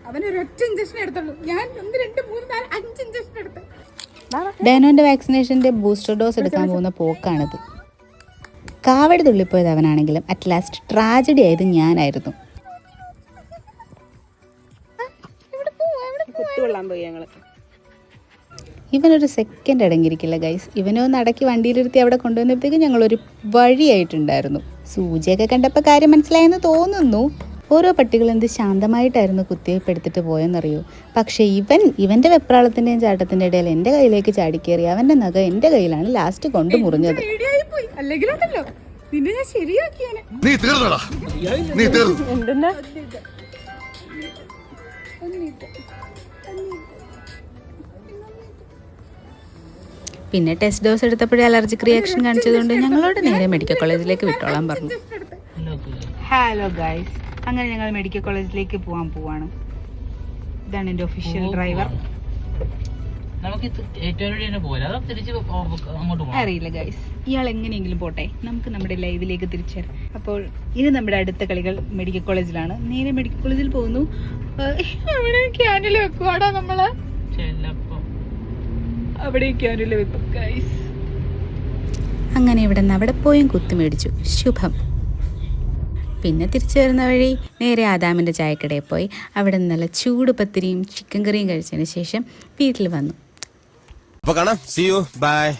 അവനൊരൊറ്റ injection എടുത്തുള്ളൂ. ഞാൻ 1, 2, 3, 4, 5 injection എടുത്തു. ഡാനോന്റെ വാക്സിനേഷന്റെ booster dose എടുക്കാൻ പോകുന്ന പോക്കാണിത്. കാവടി തുള്ളിപ്പോയത് അവനാണെങ്കിലും അറ്റ് ലാസ്റ്റ് ട്രാജഡി ആയത് ഞാനായിരുന്നു. ഇവനൊരു സെക്കൻഡ് അടങ്ങിയിരിക്കില്ല ഗൈസ്. ഇവനെ ഒന്ന് അടക്കി വണ്ടിയിലിരുത്തി അവിടെ കൊണ്ടുവന്നപ്പോഴത്തേക്കും ഞങ്ങളൊരു വഴിയായിട്ടുണ്ടായിരുന്നു. സൂചിയൊക്കെ കണ്ടപ്പോൾ കാര്യം മനസ്സിലായെന്ന് തോന്നുന്നു. ഓരോ പട്ടികൾ എന്ത് ശാന്തമായിട്ടായിരുന്നു കുത്തിവയ്പ്പ് എടുത്തിട്ട് പോയെന്നറിയോ. പക്ഷേ ഇവൻ്റെ വെപ്രാളത്തിൻ്റെയും ചാട്ടത്തിൻ്റെ ഇടയിൽ എൻ്റെ കയ്യിലേക്ക് ചാടിക്കേറി അവൻ്റെ നഖം എൻ്റെ കയ്യിലാണ് ലാസ്റ്റ് കൊണ്ട് മുറിഞ്ഞത്. അല്ലെങ്കിലുണ്ടല്ലോ നിന്നെ ഞാൻ ശരിയാക്കിയാണ്. പിന്നെ ടെസ്റ്റ് ഡോസ് എടുത്തപ്പോഴേ അലർജിക് റിയാക്ഷൻ കാണിച്ചതുകൊണ്ട് ഞങ്ങളോട് നേരെ മെഡിക്കൽ കോളേജിലേക്ക് വിട്ടോളാൻ പറഞ്ഞു. ഹലോ ഗൈസ്, അങ്ങനെ ഞങ്ങൾ മെഡിക്കൽ കോളേജിലേക്ക് പോവാണ്. ഇതാണ് എൻ്റെ ഒഫീഷ്യൽ ഡ്രൈവർ. അറിയില്ല ഗൈസ്, ഇയാൾ എങ്ങനെയെങ്കിലും പോട്ടെ, നമുക്ക് നമ്മുടെ ലൈവിലേക്ക് തിരിച്ചുവരാം. അപ്പോൾ ഇനി നമ്മുടെ അടുത്ത കളികൾ മെഡിക്കൽ കോളേജിലാണ്. നേരെ മെഡിക്കൽ കോളേജിൽ പോകുന്നു. അവിടെ ക്യാനിൽ വെക്കുവാടാ നമ്മള്, അവിടെ ക്യാനിൽ വെക്കും ഗൈസ്. അങ്ങനെ ഇവിടെ നിന്ന് അവിടെ പോയും കുത്തു മേടിച്ചു. ശുഭം. പിന്നെ തിരിച്ചു വരുന്ന വഴി നേരെ ആദാമിൻ്റെ ചായക്കടയിൽ പോയി അവിടെ നിന്ന് നല്ല ചൂട് പത്തിരിയും ചിക്കൻ കറിയും കഴിച്ചതിന് ശേഷം വീട്ടിൽ വന്നു. അപ്പോൾ കാണാം. See you. Bye.